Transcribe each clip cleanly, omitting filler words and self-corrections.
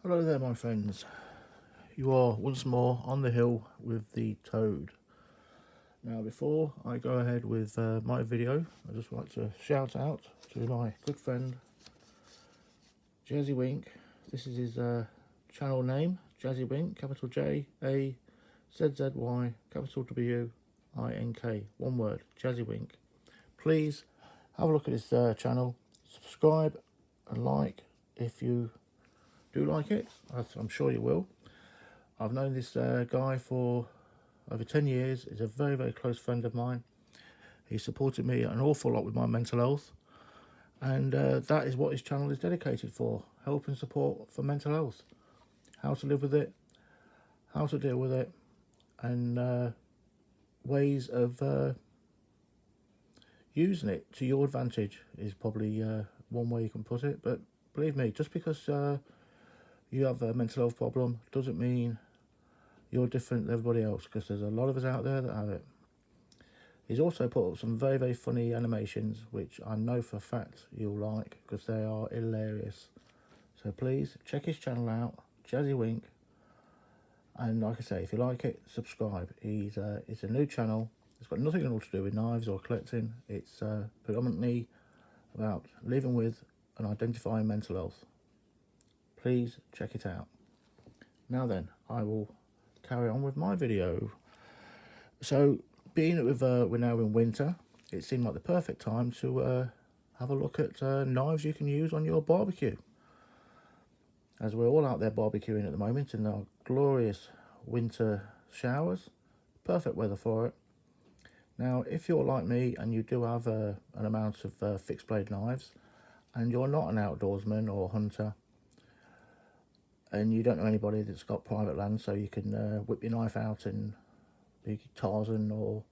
Hello there, my friends. You are once more on the hill with the toad. Now, before I go ahead with my video, I just like to shout out to my good friend Jazzy Wink. This is his channel name, Jazzy Wink, capital J A Z Z Y, capital W I N K, one word, Jazzy Wink. Please have a look at his channel, subscribe and like if you do like it. I'm sure you will. I've known this guy for over 10 years. He's a very, very close friend of mine. He supported me an awful lot with my mental health, and that is what his channel is dedicated for: help and support for mental health, how to live with it, how to deal with it, and ways of using it to your advantage is probably one way you can put it. But believe me, just because you have a mental health problem doesn't mean you're different than everybody else, because there's a lot of us out there that have it. He's also put up some very, very funny animations, which I know for a fact you'll like, because they are hilarious. So please check his channel out, Jazzy Wink. And like I say, if you like it, subscribe. It's a new channel. It's got nothing at all to do with knives or collecting. It's predominantly about living with and identifying mental health. Please check it out. Now then, I will carry on with my video. So, being that we're now in winter, it seemed like the perfect time to have a look at knives you can use on your barbecue. As we're all out there barbecuing at the moment in our glorious winter showers, perfect weather for it. Now, if you're like me and you do have an amount of fixed blade knives, and you're not an outdoorsman or hunter, and you don't know anybody that's got private land, so you can whip your knife out and be Tarzan or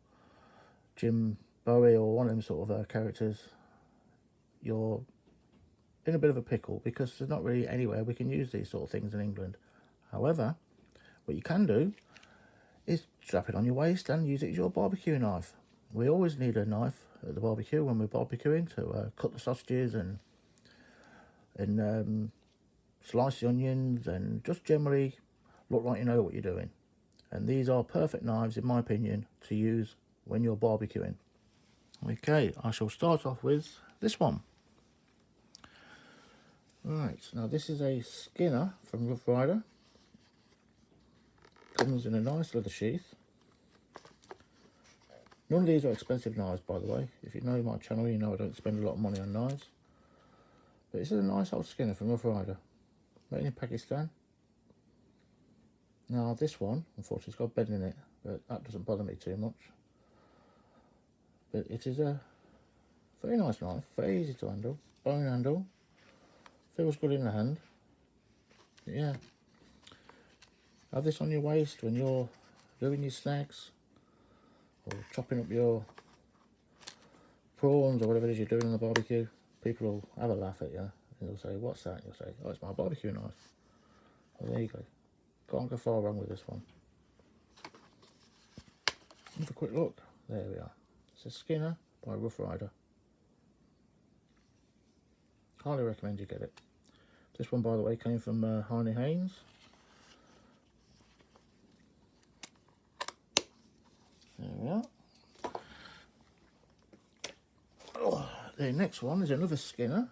Jim Bowie or one of them sort of characters, you're in a bit of a pickle, because there's not really anywhere we can use these sort of things in England. However, what you can do is strap it on your waist and use it as your barbecue knife. We always need a knife at the barbecue when we're barbecuing to cut the sausages and slice the onions, and just generally look like you know what you're doing. And these are perfect knives, in my opinion, to use when you're barbecuing. Okay, I shall start off with this one. Right, now this is a Skinner from Rough Rider. Comes in a nice leather sheath. None of these are expensive knives, by the way. If you know my channel, you know I don't spend a lot of money on knives. But this is a nice old Skinner from Rough Rider, made in Pakistan. Now this one, unfortunately, it's got a bend in it, but that doesn't bother me too much. But it is a very nice knife, very easy to handle, bone handle, feels good in the hand. But yeah, have this on your waist when you're doing your snacks, or chopping up your prawns or whatever it is you're doing on the barbecue. People will have a laugh at you, and they'll say, "What's that?" And you'll say, "Oh, it's my barbecue knife." Well, there you go. Can't go far wrong with this one. Have a quick look. There we are. It's a Skinner by Rough Rider. Highly recommend you get it. This one, by the way, came from Harney Haynes. There we are. Oh, the next one is another Skinner.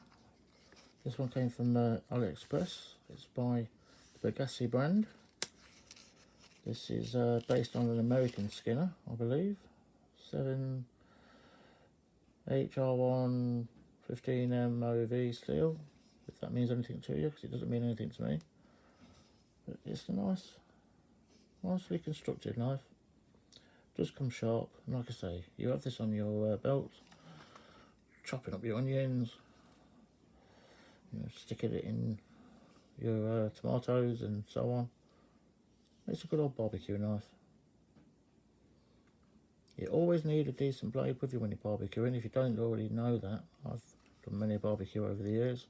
This one came from AliExpress. It's by the Bergassi brand. This is based on an American Skinner, I believe. 7 HR1 15M OV steel, if that means anything to you, because it doesn't mean anything to me. But it's a nicely constructed knife. Does come sharp, and like I say, you have this on your belt, chopping up your onions, sticking it in your tomatoes and so on. It's a good old barbecue knife. You always need a decent blade with you when you're barbecuing. If you don't already know that, I've done many a barbecue over the years,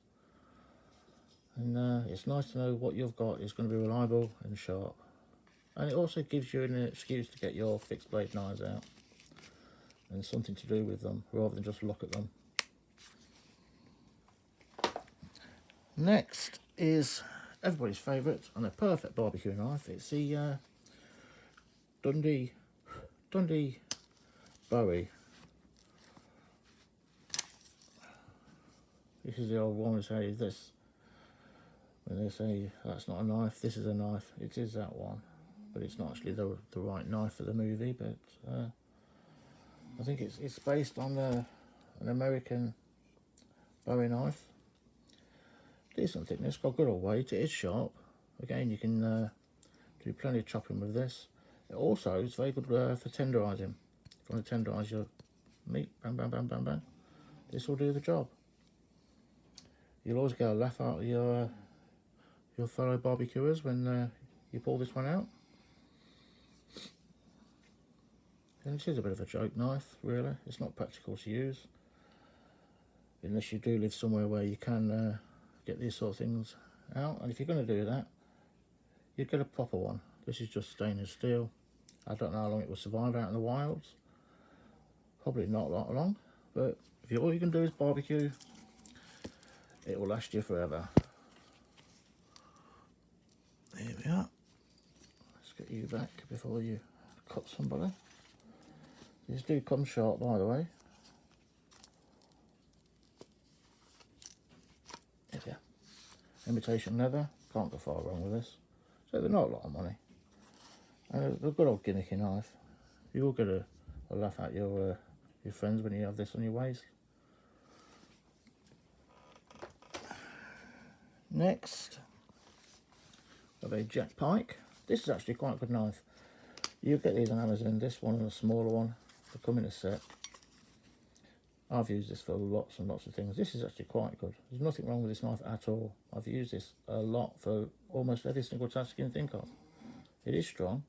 and it's nice to know what you've got is going to be reliable and sharp. And it also gives you an excuse to get your fixed blade knives out and something to do with them rather than just look at them. Next is everybody's favourite and a perfect barbecue knife. It's the Dundee Bowie. This is the old one who say this. When they say that's not a knife, this is a knife. It is that one, but it's not actually the right knife for the movie. But I think it's based on an American Bowie knife. Decent thickness, got good old weight. It is sharp. Again, you can do plenty of chopping with this. It also is very good for tenderising. If you want to tenderise your meat, bang, bang, bang, bang, bang, this will do the job. You'll always get a laugh out of your fellow barbecuers when you pull this one out. And this is a bit of a joke knife, really. It's not practical to use, unless you do live somewhere where you can get these sort of things out. And if you're going to do that, you'd get a proper one. This is just stainless steel. I don't know how long it will survive out in the wilds. Probably not a lot long, but if all you can do is barbecue, it will last you forever. There we are. Let's get you back before you cut somebody. These do come sharp, by the way. There we are. Imitation leather. Can't go far wrong with this. So they're not a lot of money. And a good old gimmicky knife. You will get a laugh at your friends when you have this on your waist. Next, we have a Jack Pike. This is actually quite a good knife. You get these on Amazon. This one and a smaller one. They come in a set. I've used this for lots and lots of things. This is actually quite good. There's nothing wrong with this knife at all. I've used this a lot for almost every single task you can think of. It is strong.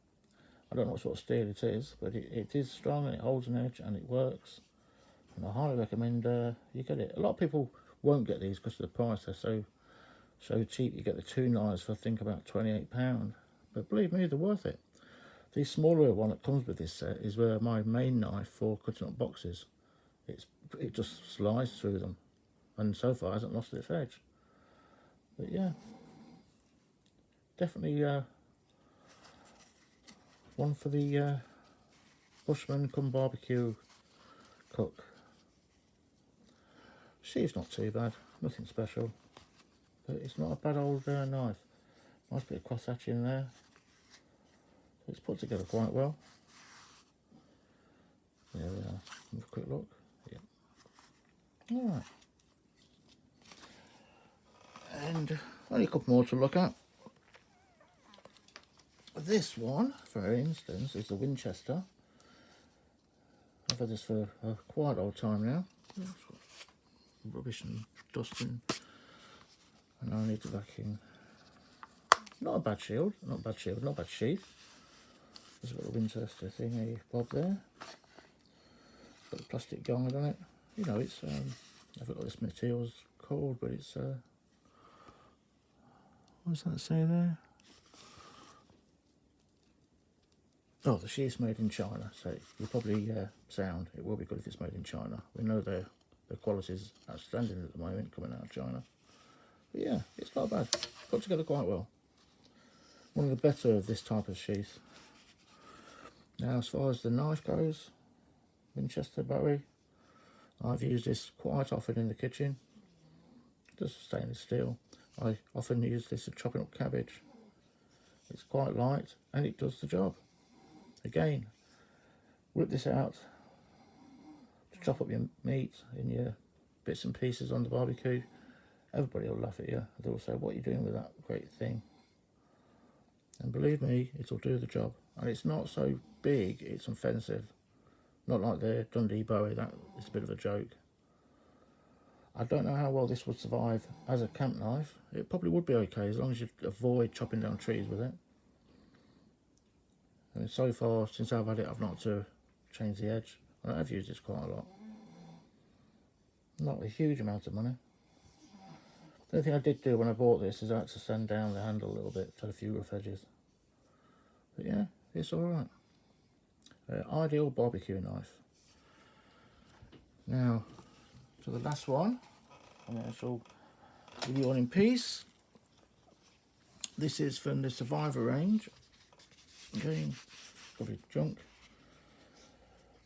I don't know what sort of steel it is, but it is strong and it holds an edge and it works. And I highly recommend you get it. A lot of people won't get these because of the price. They're so cheap. You get the two knives for I think about £28. But believe me, they're worth it. The smaller one that comes with this set is my main knife for cutting up boxes. It just slides through them, and so far hasn't lost its edge. But yeah, definitely one for the bushman come barbecue cook. Sheath's not too bad, nothing special, but it's not a bad old knife. Nice bit of cross hatching in there. It's put together quite well. There we are. Have a quick look. Yeah. All right. And only a couple more to look at. This one, for instance, is the Winchester. I've had this for a quite old time now. It's got rubbish and dust in, and I need to vacuum. Not a bad shield, not a bad shield, not a bad sheath. There's got a Winchester thingy bob there. Got a plastic guide on it. You know, it's I forgot what this material's called, but it's what does that say there? Oh, the sheath's made in China, so you'll probably sound it will be good if it's made in China. We know the quality's outstanding at the moment coming out of China. But yeah, it's not bad. Put together quite well. One of the better of this type of sheath. Now, as far as the knife goes, Winchester Bowie, I've used this quite often in the kitchen. Just stainless steel. I often use this for chopping up cabbage. It's quite light and it does the job. Again, whip this out to chop up your meat in your bits and pieces on the barbecue. Everybody will laugh at you. They'll say, what are you doing with that great thing? And believe me, it'll do the job. And it's not so big, it's offensive. Not like the Dundee Bowie, that is a bit of a joke. I don't know how well this would survive as a camp knife. It probably would be okay, as long as you avoid chopping down trees with it. And so far, since I've had it, I've not had to change the edge. And I've used this quite a lot. Not a huge amount of money. The only thing I did do when I bought this is I had to sand down the handle a little bit, to a few rough edges. But yeah, it's alright. Ideal barbecue knife. Now, to the last one, and I shall leave you on in peace. This is from the Survivor range. Okay, probably junk.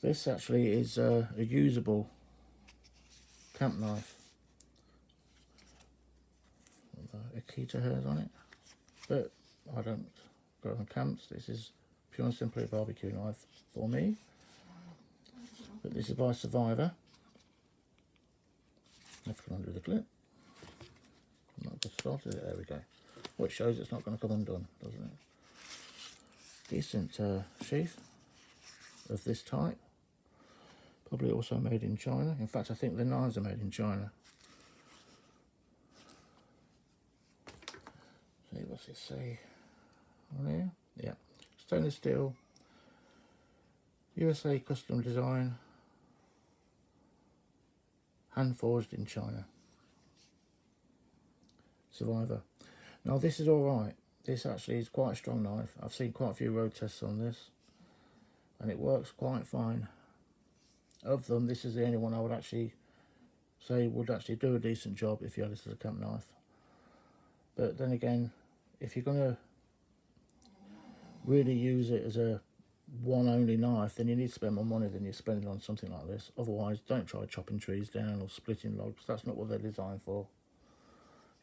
This actually is a usable camp knife. Akita hairs on it, but I don't go on camps. This is pure and simply a barbecue knife for me. But this is by Survivor. Let's go undo the clip. Not just started it. There we go. Well, it shows it's not going to come undone, doesn't it? Decent sheath of this type. Probably also made in China. In fact, I think the knives are made in China. See, what's it say on here? Yeah, stainless steel, USA custom design, hand forged in China. Survivor. Now this is alright. This actually is quite a strong knife. I've seen quite a few road tests on this and it works quite fine. Of them, this is the only one I would actually say would actually do a decent job if you had this as a camp knife. But then again, if you're going to really use it as a one only knife, then you need to spend more money than you're spending on something like this. Otherwise, don't try chopping trees down or splitting logs. That's not what they're designed for.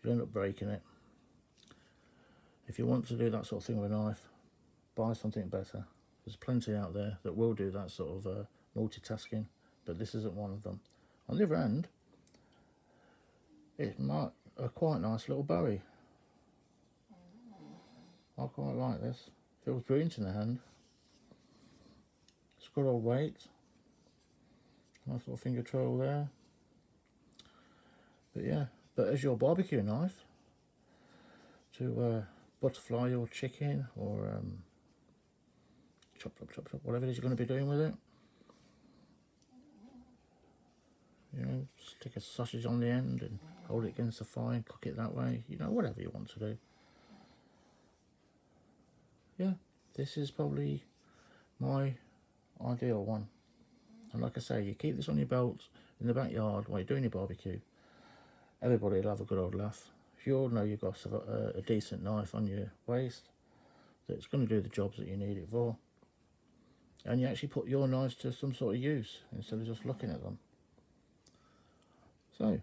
You end up breaking it. If you want to do that sort of thing with a knife, buy something better. There's plenty out there that will do that sort of multitasking, but this isn't one of them. On the other hand, it's a quite nice little Bowie. I quite like this. Feels brilliant in the hand. It's got all weight. Nice little finger trail there. But yeah, but as your barbecue knife to butterfly your chicken or chop, whatever it is you're going to be doing with it. You know, stick a sausage on the end and hold it against the fire and cook it that way. You know, whatever you want to do. Yeah, this is probably my ideal one. And like I say, you keep this on your belt in the backyard while you're doing your barbecue. Everybody will have a good old laugh. You all know you've got a decent knife on your waist that's going to do the jobs that you need it for. And you actually put your knives to some sort of use instead of just looking at them. So,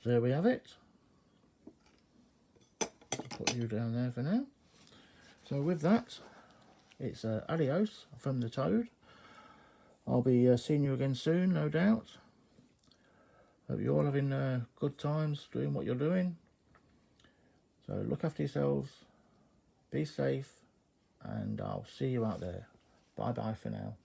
there we have it. I'll put you down there for now. So with that, it's adios from the Toad. I'll be seeing you again soon, no doubt. Hope you're all having good times doing what you're doing. So look after yourselves, be safe, and I'll see you out there. Bye bye for now.